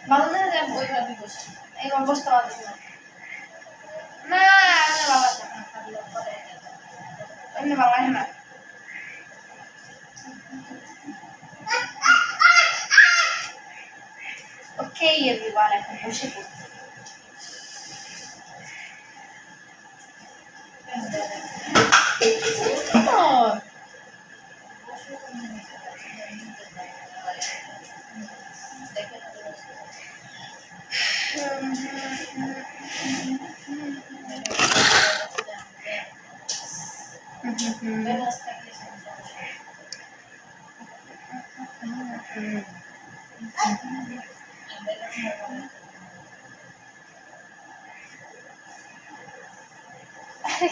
ভালো না যায় বই ভাবি বসে এই অবস্থা ভালো না বাবা এমনি বাবা না ওকে এভরিওয়ান এখন বসে পড়ছি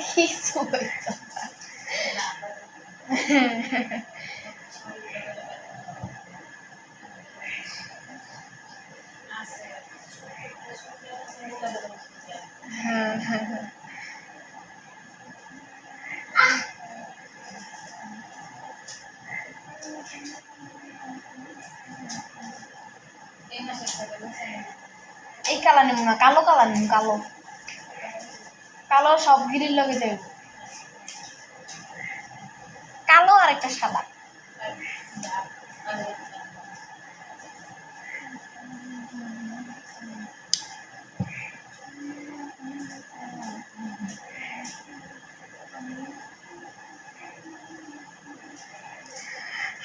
কিছু হইতো এই কালা নেব না কালো কালা নেব কালো কালো সব গিরির লগে দেব কালো আর একটা সাদা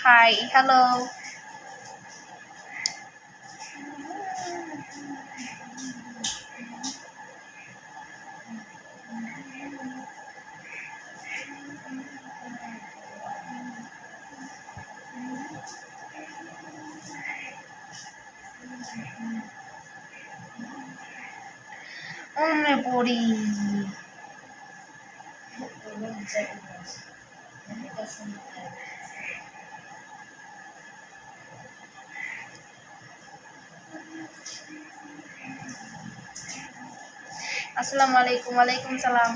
হাই হ্যালো ওমে পড়ি আসসালামু আলাইকুম ওয়ালাইকুম সালাম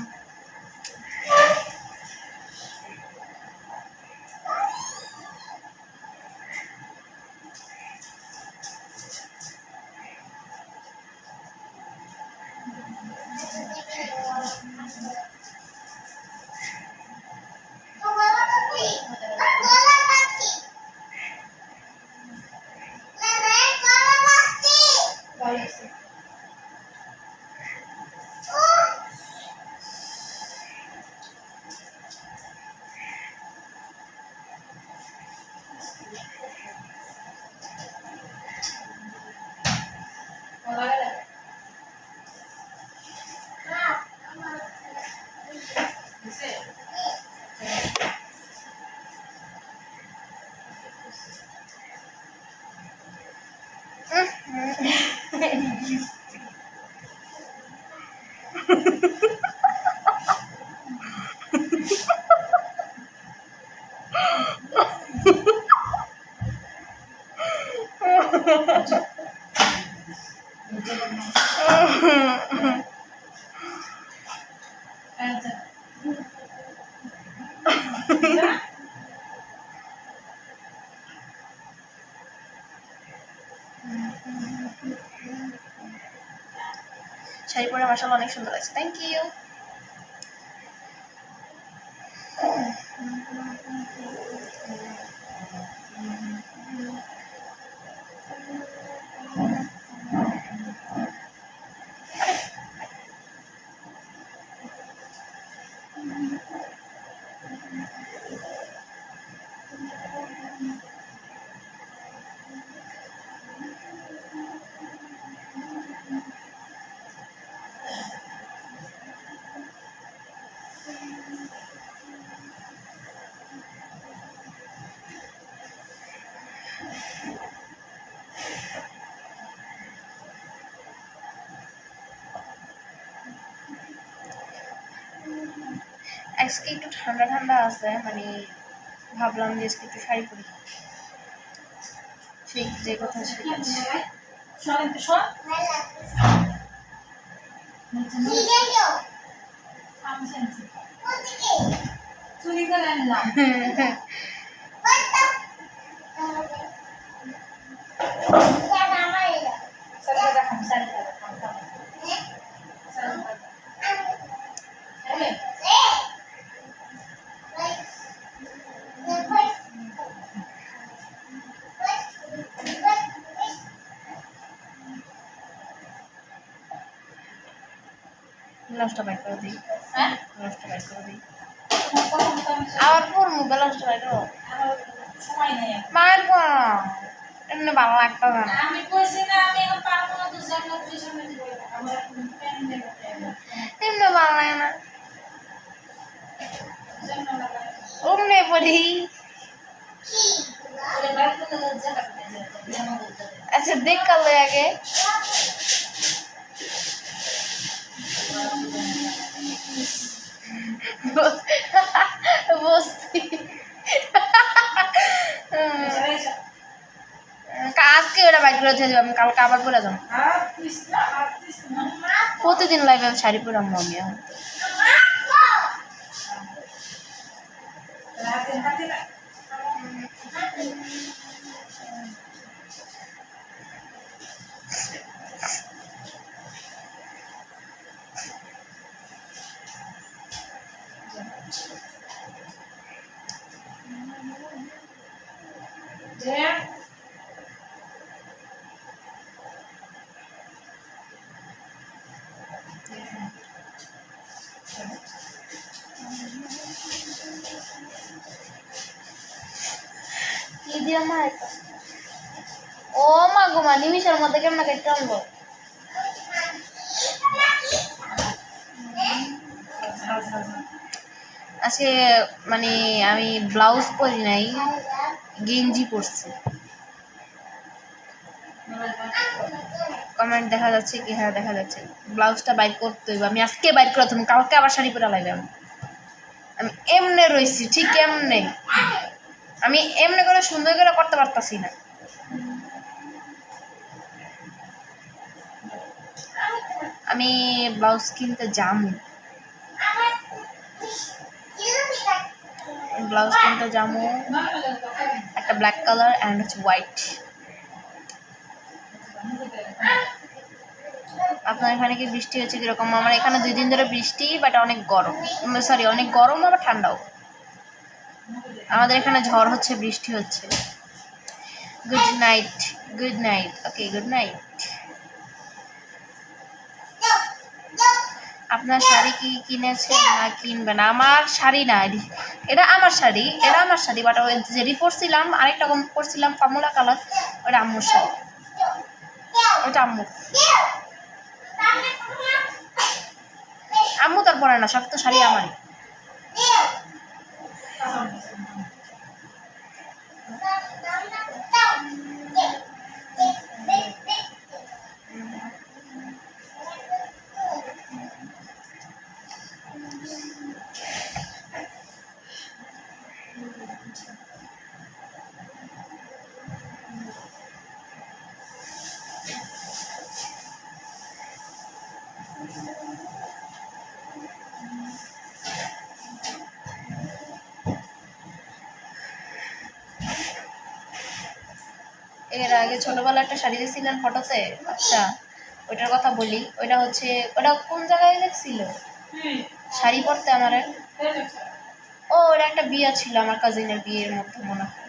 শাড়ি পরে মাশাআল্লাহ অনেক সুন্দর লাগছে থ্যাংক ইউ আজকে একটু ঠান্ডা ঠান্ডা আছে মানে ভাবলাম যে আজকে একটু শাড়ি পরি, সেই যে কথা শিখেছি। ব্লাউজটা বাইক করে দিই, হ্যাঁ ব্লাউজটা বাইক করে দিই, আবার পরমু ব্লাউজটা বাইক করো, মায়ের পর এমনি ভালো লাগতো না, আমি কইছি না আমি এখন পারবো না, তো জানা বুঝে সামনে দিব, আমরা প্যান দেব, এমনি ভালো লাগে না, ওমনে পড়ি। আচ্ছা দেখ কালে আগে বসছি আজকে ওরা বাইক করে দিয়ে আমি কালকে আবার পরে যাবো, প্রতিদিন লাইভে শাড়ি পরে আমি এখন ও মা গো মা নিমিষের মধ্যে কেমন কেটে আনবো, আজকে মানে আমি ব্লাউজ পরি নাই, গেঞ্জি পরছি। কমেন্ট দেখা যাচ্ছে কি? হ্যাঁ দেখা যাচ্ছে। ব্লাউজটা বাইর করতে হইব, আমি আজকে বাইর করে তুমি কালকে আবার শাড়ি পরে লাগলাম। আমি এমনে রয়েছি ঠিক এমনে, আমি এমনি করে সুন্দর করে করতে পারতাছি না। আমি ব্লাউজ কিনতে যামু, ব্লাউজ কিনতে যামু, একটা ব্ল্যাক কালার অ্যান্ড হচ্ছে হোয়াইট। আপনার এখানে কি বৃষ্টি হচ্ছে কিরকম? আমার এখানে 2 দিন ধরে বৃষ্টি, বাট অনেক গরম, সরি অনেক গরম আবার ঠান্ডাও। আমাদের এখানে ঝড় হচ্ছে, বৃষ্টি হচ্ছে। Good night, good night, okay good night. আপনার শাড়ি কি কিনেছেন না কিনবেন? আমার শাড়ি না, এটা আমার শাড়ি, এটা আমার শাড়ি, বাট ওই যে পরছিলাম আরেকটা কম পরছিলাম কমলা কালার, ওটা আম্মুর শাড়ি, ওটা আম্মুর। আম্মু তার পরে না, সব তো শাড়ি আমারই। এর আগে ছোটবেলা একটা শাড়ি দেখছিলেন ফটোতে, আচ্ছা ওইটার কথা বলি। ওইটা হচ্ছে, ওটা কোন জায়গায় দেখছিল শাড়ি পরতে আমার? ও ওটা একটা বিয়ে ছিল, আমার কাজিনের বিয়ের মধ্যে মনে হয়।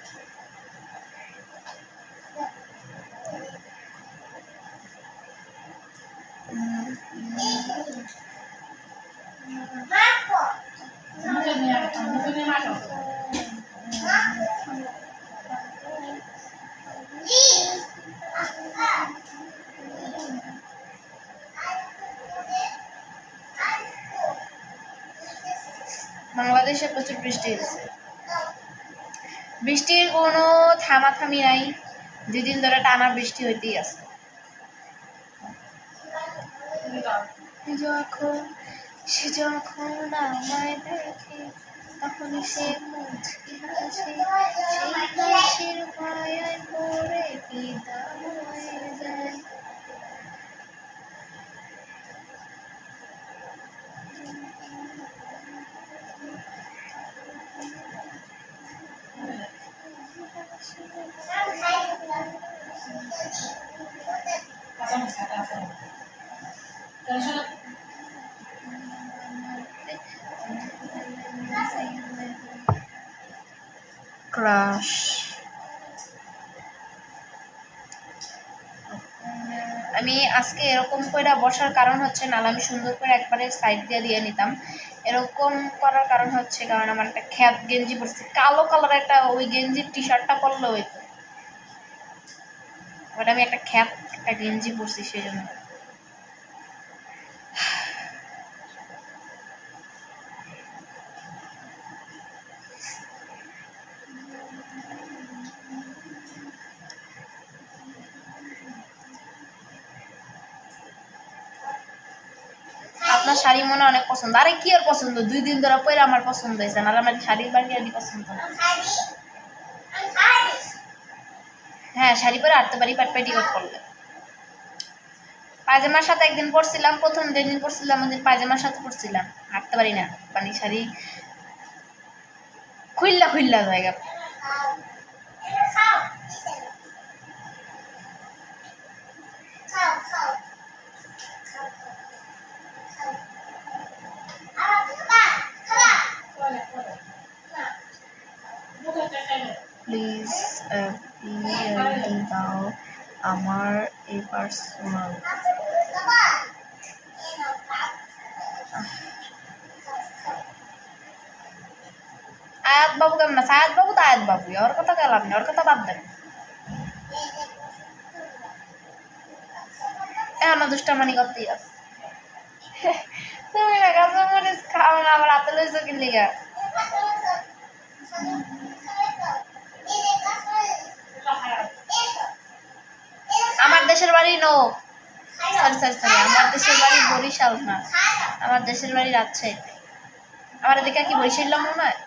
বাংলাদেশে প্রচুর বৃষ্টি হচ্ছে, বৃষ্টির কোনো থামাথামি নাই, 2 দিন ধরে টানা বৃষ্টি হইতেই আছে। যখন সে যখন আমায় দেখে তখন সে মুচকি হাসে। ক্রাশ। আমি আজকে এরকম করে বসার কারণ হচ্ছে, নাহলে আমি সুন্দর করে একবারে সাইড দিয়ে নিতাম। এরকম করার কারণ হচ্ছে কারণ আমার একটা খ্যাত গেঞ্জি পরছে, কালো কালার একটা, ওই গেঞ্জির টি শার্টটা পরলে হইতো, বাট আমি একটা খ্যাত একটা গেঞ্জি পরছি সেই জন্য। আপনার শাড়ি মনে অনেক পছন্দ। আরে কি আর পছন্দ, 2 দিন ধরে পরে আমার পছন্দ হয়েছে, নাহলে আমার শাড়ির বাড়ি আর পছন্দ না। হ্যাঁ, শাড়ি পরে আটতে পারি, বাট পেটিকোট করলে। পায়জামার সাথে একদিন পরছিলাম, প্রথম যেদিন পরছিলাম ওদিন পায়জামার সাথে পরছিলাম, হাঁটতে পারি না, মানে শাড়ি খুইল্লা জায়গা। প্লিজ দাও আমার এই পার্সোনাল। আয়াত বাবু কেমন আছে? আয়াত বাবু তো আয়াত বাবু, ওর কথা গেলাম না, ওর কথা বাদ দেন। এখনো দুষ্টামানি করতেই আছে। তুমি না কাঁচামরিচ খাও না, আবার হাতে লইছো কি লিগা? আমার দেশের বাড়ি সরি, আমার দেশের বাড়ি বরিশাল না, আমার দেশের বাড়ি রাজশাহীতে। আমার এদিকে কি বরিশাল মনে হয়?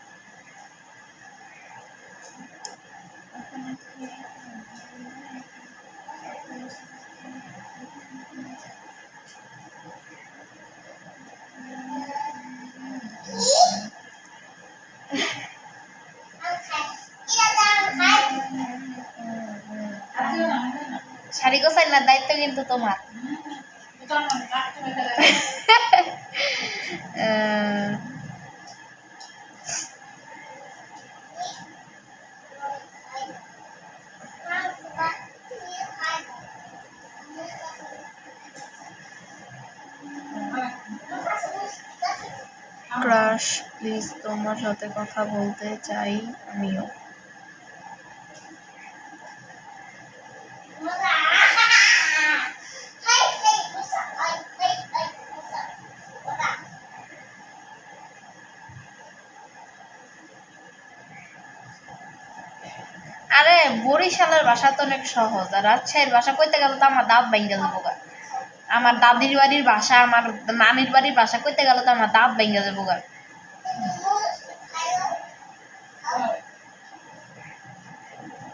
শাড়ি গোছাই না দায়িত্ব কিন্তু তোমার। ক্রাশ, প্লিজ তোমার সাথে কথা বলতে চাই আমিও। আরে বরিশালের ভাষা তো অনেক সহজ, আর রাজশাহীর ভাষা কইতে গেলে তো আমার দাঁত ভেঙে যাবো গা। আমার দাদির বাড়ির ভাষা, আমার নানির বাড়ির ভাষা কইতে গেলে তো আমার দাঁত ভেঙে যাবো গা।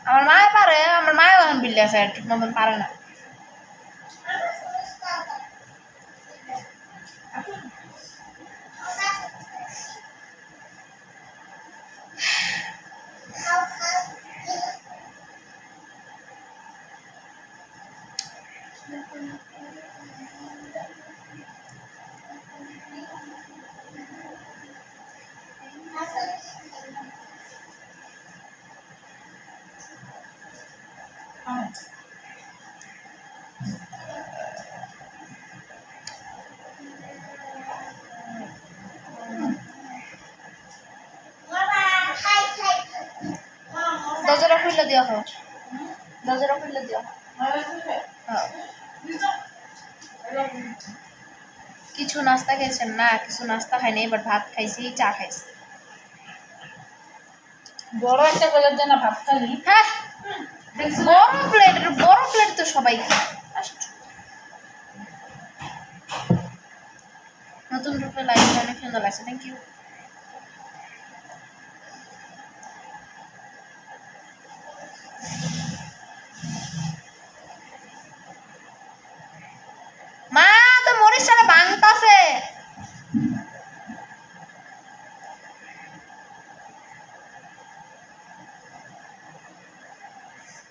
আমার মায়ে পারে, আমার মায়েও এখন বিল্লি আছে, ঠিক মতন পারে না। দরজাটা খুলে দিও, দরজাটা খুলে দিও। কিছু নাস্তা খেয়েছেন? না, কিছু নাস্তা খাইনি, এবার ভাত খাইছি, চা খাইছি। বড় একটা প্লেট দেন না, ভাত খালি। হ্যাঁ, বড় প্লেট তো সবাই খায়। নতুন রূপে লাইফ অনেক সুন্দর লাগছে, থ্যাংক ইউ। মা তো মরিচ সারা ভাঙতাছে।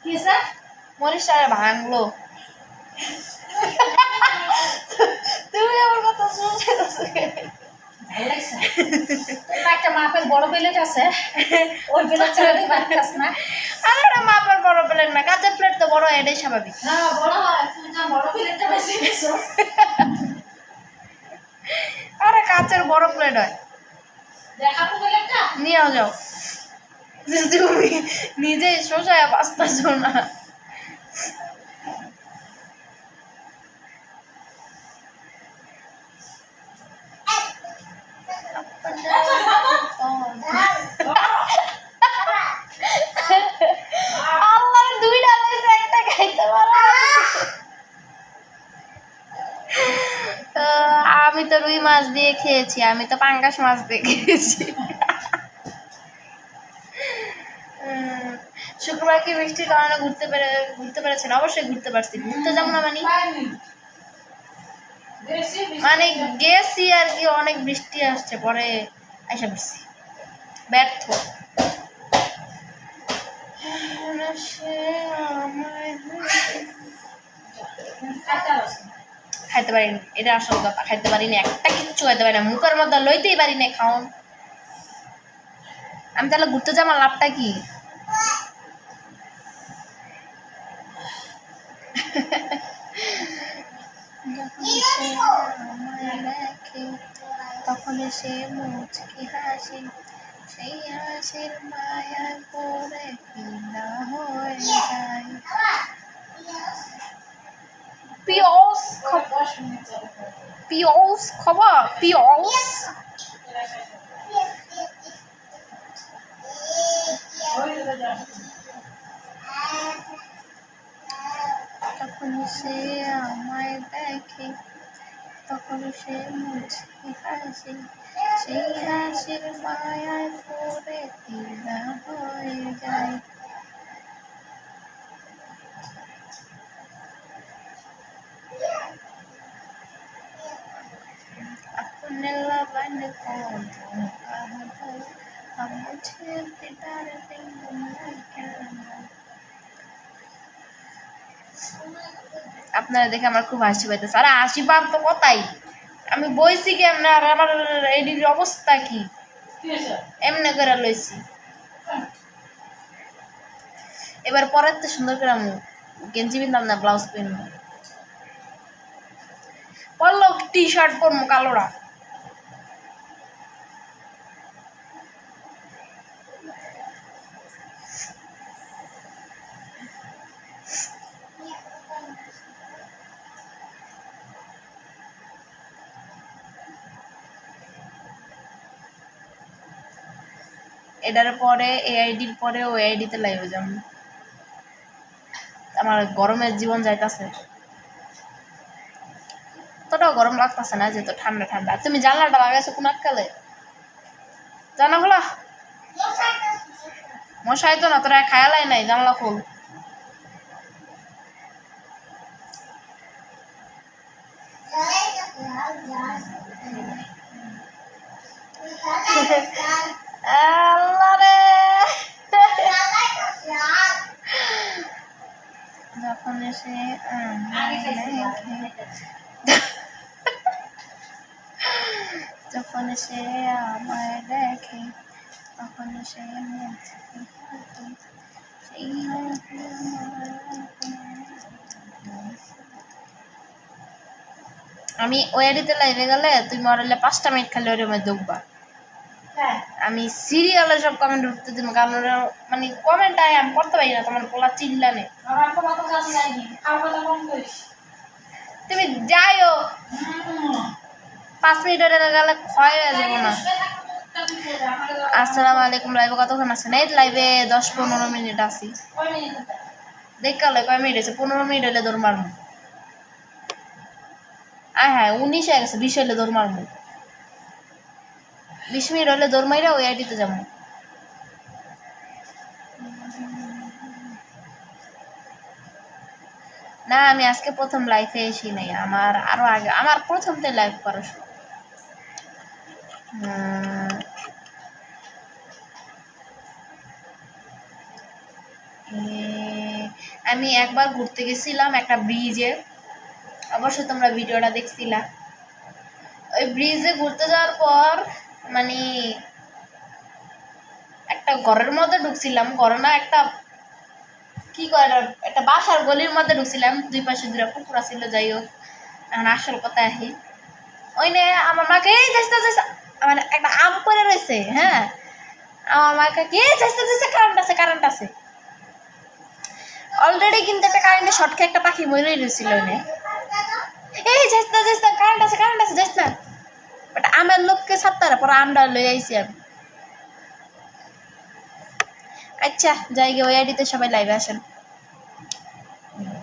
কি স্যার? মরিচ সারা ভাঙলো। তুমি আমার কথা শুনছো? ভালো লাগছে তোমার একটা মাপের বড় প্লেট আছে ওই প্লেট ছাড়া তুই ভাত খাস না আরে ওটা মাপের বড় প্লেট না, কাঁচের প্লেট তো বড়, এটাই স্বাভাবিক। হ্যাঁ বড় হয়, তুই যা বড় প্লেটটা বেশি খেয়েছো। আরে কাঁচের বড় প্লেট হয়, দেখাবো প্লেটটা নিয়ে যাও। তুমি নিজে শোষায় বাঁচতেছো না। আল্লাহ, দুইটা লইছে, একটা খাইতে পারে। আমি তো রুই মাছ দিয়ে খেয়েছি, আমি তো পাঙ্গাস মাছ দিয়ে খেয়েছি। শুক্রবার কি বৃষ্টির কারণে ঘুরতে পেরেছেন? অবশ্যই ঘুরতে পারছি। ঘুরতে যাবো না মানে গেছি আর কি, অনেক বৃষ্টি আসছে, পরে আইসা পড়ছি ব্যর্থ। খাইতে পারিনি, এটা আসল কথা, খাইতে পারিনি, একটা কিচ্ছু খাইতে পারি না, মুখের মধ্যে লইতেই পারি না খাওন। আমি তাহলে ঘুরতে যাবো, লাভটা কি? তখন সে মুচকি হাসি, সেই হাসির মায়ায় পড়ে ফিদা হয়ে যায়। পিওস পিওস খবর পিওস। তখন সে আমায় দেখে, তখন সে মুচকি হাসি, সেই হাসির মায়ায় পড়ে ফিদা হয়ে যায়। अपने लवन को धोखा दो, हम मुझे दीदार देंगे क्या। আপনারা দেখে আমার খুব হাসি পাইতেছে। আরে হাসি পাওয়ার তো কথাই, আমি বইছি কেমনে, আর আমার এডির অবস্থা কি, এমনি করে লইছি। এবার পরের তো সুন্দর করে আমি গেঞ্জি পিনতাম না, ব্লাউজ পিনবো, পরলো টি শার্ট পরবো কালোরা। এটার পরে এই আইডির পরে ওই আইডিতে লাইভে যাম। আমার গরমের জীবন যাইতাছে, অতটাও গরম লাগতেছে না, যেহেতু ঠান্ডা ঠান্ডা। তুমি জানলাটা লাগাইছো কোন কালে? জানা খোলা, মশাই তো না, তোরা খায়ালাই নাই, জানলা খোল। আল্লাহ রে, যখন এসে যখন সে আমায় দেখে, তখন সে মুচকি হাসে, সেই আমি ওই আইডিতে লাইভে গেলে তুই মরালে 5টা মিনিট খালি ওর মধ্যে ঢুকবা। আমি সিরিয়ালে সব কমেন্ট উঠতে দিব, কারণ ওরা মানে কমেন্ট আয় আমি করতে পারি না, তোমার পোলা চিল্লানে। তুমি যাইও, 5 মিনিট ওরে গেলে ক্ষয় হয়ে যাবো না। আসসালামু আলাইকুম, লাইভে কতক্ষণ আছেন? এই লাইভে 10-15 মিনিট আছি। দেখালে কয় মিনিট হয়েছে? 15 মিনিট হলে দৌড় মারবো। হ্যাঁ 19 হয়ে গেছে, 20 হলে দৌড় মারবো। 20 মিনিট হলে দৌড় মাইরা ওই আইডিতে যাবো। না আমি আজকে প্রথম লাইফে এসি নাই, আমার আরো আগে, আমার প্রথমতে লাইভ করা শুরু। আমি একবার ঘুরতে গেছিলাম একটা ব্রিজে, অবশ্যই তোমরা ভিডিওটা দেখছিলা। ওই ওই ব্রিজে ঘুরতে যাওয়ার পর মানে একটা ঘরের মধ্যে ঢুকছিলাম, ঘরে না একটা কি কয় একটা বাসার গলির মধ্যে ঢুকছিলাম, দুই পাশে দুটা পুকুর ছিল। যাই হোক, এখন আসল কথা আহি, ওই নে আমার মাকে এই চেষ্টা চেষ্টা মানে একটা আম করে রয়েছে। হ্যাঁ, আমার মাকে কি চেষ্টা চেষ্টা কারেন্ট আছে, কারেন্ট আছে। অলরেডি কিন্তু একটা কারেন্টের শর্ট খেয়ে একটা পাখি মরেই রয়েছিল। ওই এই চেষ্টা চেষ্টা কারেন্ট আছে, কারেন্ট আছে, যাস না। বাট আমার লোককে ছাড়তে পরে আমটা লই আইছি আমি। আচ্ছা যাই গে, ওই আইডিতে সবাই লাইভে আসেন।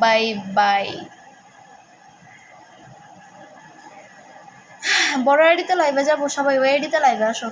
Bye bye. বড় আইডিতে লাইভে যাবো, সবাই ওই আইডিতে লাইভে আসো।